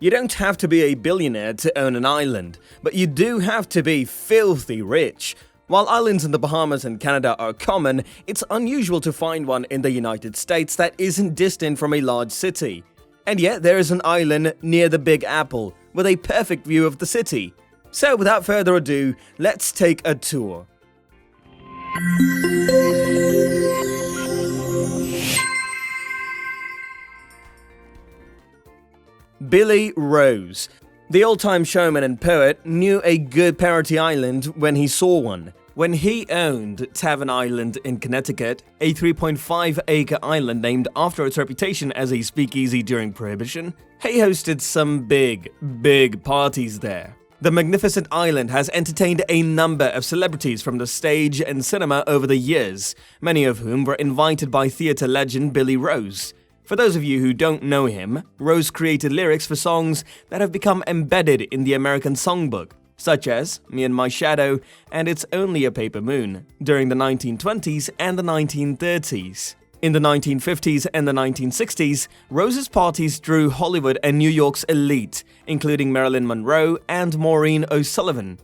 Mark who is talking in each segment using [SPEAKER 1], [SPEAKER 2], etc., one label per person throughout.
[SPEAKER 1] You don't have to be a billionaire to own an island, but you do have to be filthy rich. While islands in the Bahamas and Canada are common, it's unusual to find one in the United States that isn't distant from a large city. And yet there is an island near the Big Apple with a perfect view of the city. So without further ado, let's take a tour. Billy Rose. The old-time showman and poet knew a good party island when he saw one. When he owned Tavern Island in Connecticut, a 3.5-acre island named after its reputation as a speakeasy during Prohibition, he hosted some big parties there. The magnificent island has entertained a number of celebrities from the stage and cinema over the years, many of whom were invited by theater legend Billy Rose. For those of you who don't know him, Rose created lyrics for songs that have become embedded in the American Songbook, such as Me and My Shadow and It's Only a Paper Moon, during the 1920s and the 1930s. In the 1950s and the 1960s, Rose's parties drew Hollywood and New York's elite, including Marilyn Monroe and Maureen O'Sullivan.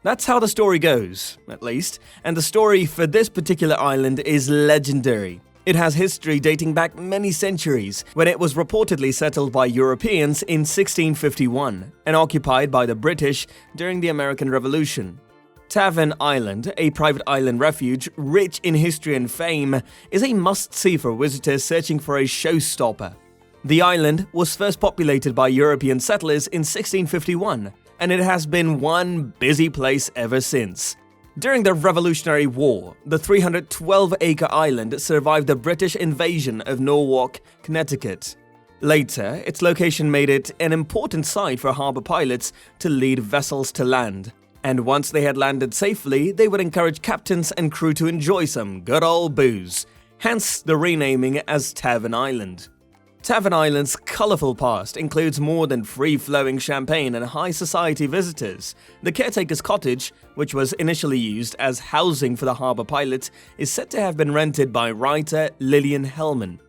[SPEAKER 1] That's how the story goes, at least, and the story for this particular island is legendary. It has history dating back many centuries, when it was reportedly settled by Europeans in 1651 and occupied by the British during the American Revolution. Tavern Island, a private island refuge rich in history and fame, is a must-see for visitors searching for a showstopper. The island was first populated by European settlers in 1651, and it has been one busy place ever since. During the Revolutionary War, the 312-acre island survived the British invasion of Norwalk, Connecticut. Later, its location made it an important site for harbor pilots to lead vessels to land. And once they had landed safely, they would encourage captains and crew to enjoy some good old booze, hence the renaming as Tavern Island. Tavern Island's colorful past includes more than free-flowing champagne and high society visitors. The caretaker's cottage, which was initially used as housing for the harbor pilots, is said to have been rented by writer Lillian Hellman.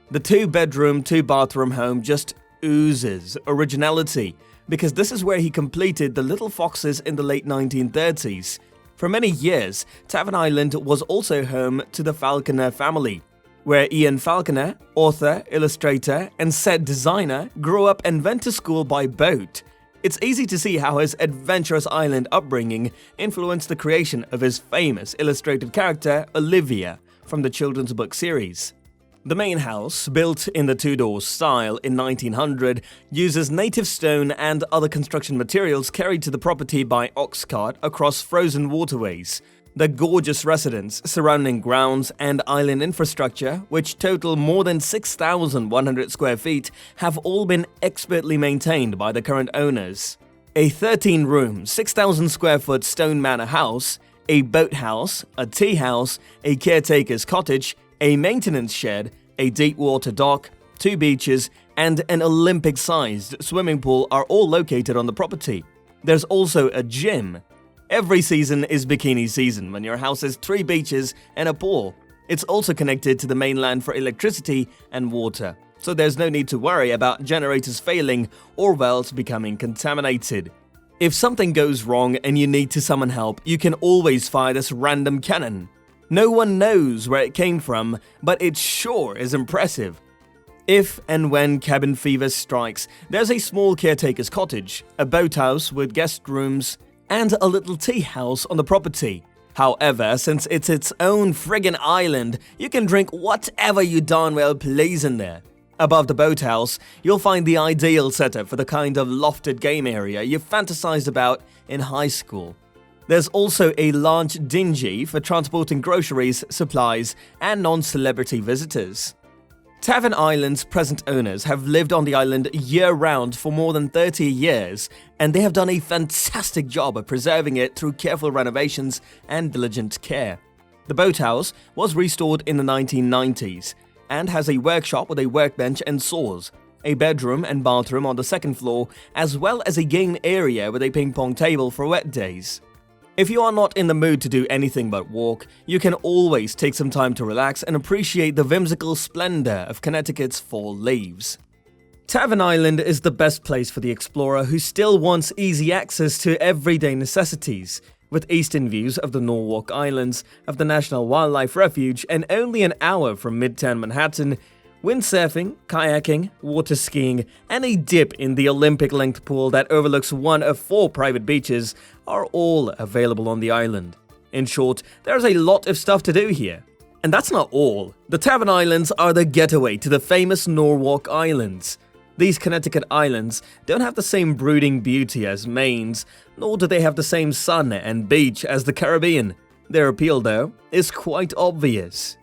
[SPEAKER 1] The 2-bedroom, 2-bathroom home just oozes originality, because this is where he completed The Little Foxes in the late 1930s. For many years, Tavern Island was also home to the Falconer family, where Ian Falconer, author, illustrator, and set designer, grew up and went to school by boat. It's easy to see how his adventurous island upbringing influenced the creation of his famous illustrated character, Olivia, from the children's book series. The main house, built in the Tudor style in 1900, uses native stone and other construction materials carried to the property by ox cart across frozen waterways. The gorgeous residence, surrounding grounds, and island infrastructure, which total more than 6,100 square feet, have all been expertly maintained by the current owners. A 13-room, 6,000 square foot stone manor house, a boathouse, a tea house, a caretaker's cottage, a maintenance shed, a deep water dock, 2 beaches, and an Olympic-sized swimming pool are all located on the property. There's also a gym. Every season is bikini season when your house has 3 beaches and a pool. It's also connected to the mainland for electricity and water, so there's no need to worry about generators failing or wells becoming contaminated. If something goes wrong and you need to summon help, you can always fire this random cannon. No one knows where it came from, but it sure is impressive. If and when cabin fever strikes, there's a small caretaker's cottage, a boathouse with guest rooms, and a little tea house on the property. However, since it's its own friggin' island, you can drink whatever you darn well please in there. Above the boathouse, you'll find the ideal setup for the kind of lofted game area you fantasized about in high school. There's also a large dinghy for transporting groceries, supplies, and non-celebrity visitors. Tavern Island's present owners have lived on the island year-round for more than 30 years, and they have done a fantastic job of preserving it through careful renovations and diligent care. The boathouse was restored in the 1990s and has a workshop with a workbench and saws, a bedroom and bathroom on the second floor, as well as a game area with a ping-pong table for wet days. If you are not in the mood to do anything but walk, you can always take some time to relax and appreciate the whimsical splendor of Connecticut's fall leaves. Tavern Island is the best place for the explorer who still wants easy access to everyday necessities, with eastern views of the Norwalk Islands, of the National Wildlife Refuge, and only an hour from Midtown Manhattan. Windsurfing, kayaking, water skiing, and a dip in the Olympic-length pool that overlooks one of 4 private beaches are all available on the island. In short, there's a lot of stuff to do here. And that's not all. The Tavern Islands are the getaway to the famous Norwalk Islands. These Connecticut islands don't have the same brooding beauty as Maine's, nor do they have the same sun and beach as the Caribbean. Their appeal, though, is quite obvious.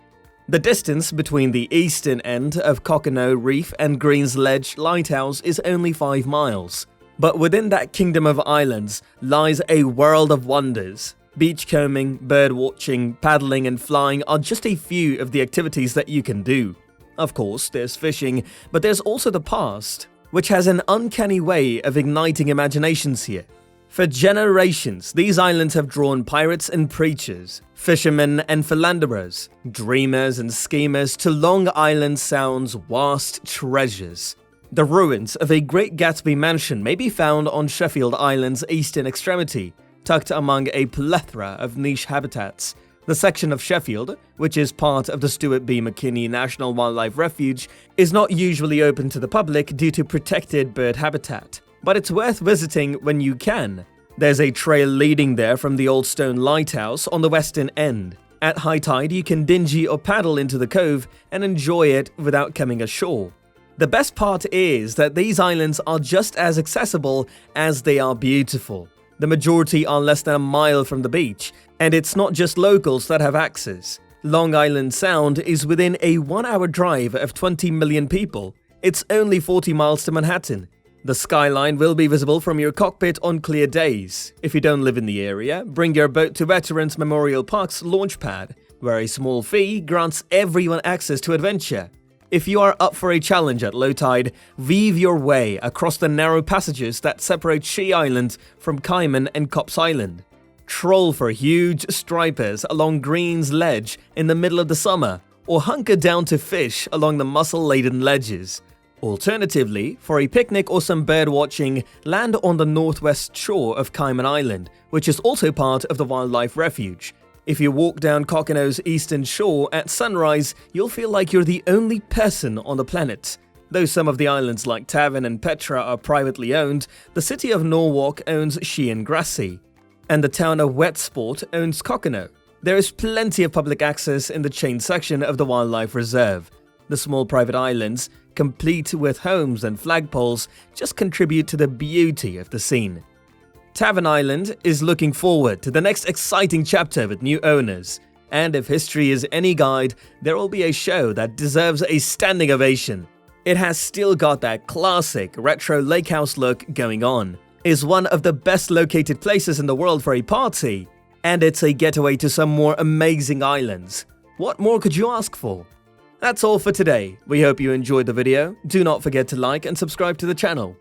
[SPEAKER 1] The distance between the eastern end of Coconut Reef and Green's Ledge Lighthouse is only 5 miles. But within that kingdom of islands lies a world of wonders. Beachcombing, birdwatching, paddling, and flying are just a few of the activities that you can do. Of course, there's fishing, but there's also the past, which has an uncanny way of igniting imaginations here. For generations, these islands have drawn pirates and preachers, fishermen and philanderers, dreamers and schemers to Long Island Sound's vast treasures. The ruins of a Great Gatsby mansion may be found on Sheffield Island's eastern extremity, tucked among a plethora of niche habitats. The section of Sheffield, which is part of the Stuart B. Bikini National Wildlife Refuge, is not usually open to the public due to protected bird habitat, but it's worth visiting when you can. There's a trail leading there from the Old Stone Lighthouse on the western end. At high tide, you can dinghy or paddle into the cove and enjoy it without coming ashore. The best part is that these islands are just as accessible as they are beautiful. The majority are less than a mile from the beach, and it's not just locals that have access. Long Island Sound is within a 1-hour drive of 20 million people. It's only 40 miles to Manhattan. The skyline will be visible from your cockpit on clear days. If you don't live in the area, bring your boat to Veterans Memorial Park's launch pad, where a small fee grants everyone access to adventure. If you are up for a challenge at low tide, weave your way across the narrow passages that separate Shea Island from Cayman and Copp's Island. Troll for huge stripers along Green's Ledge in the middle of the summer, or hunker down to fish along the mussel-laden ledges. Alternatively, for a picnic or some bird watching, land on the northwest shore of Cayman Island, which is also part of the Wildlife Refuge. If you walk down Coconut's eastern shore at sunrise, you'll feel like you're the only person on the planet. Though some of the islands like Tavern and Petra are privately owned, the city of Norwalk owns Shea and Grassy, and the town of Wetsport owns Coconut. There is plenty of public access in the chain section of the Wildlife Reserve. The small private islands, complete with homes and flagpoles, just contribute to the beauty of the scene. Tavern Island is looking forward to the next exciting chapter with new owners, and if history is any guide, there will be a show that deserves a standing ovation. It has still got that classic retro lake house look going on, is one of the best located places in the world for a party, and it's a getaway to some more amazing islands. What more could you ask for? That's all for today. We hope you enjoyed the video. Do not forget to like and subscribe to the channel.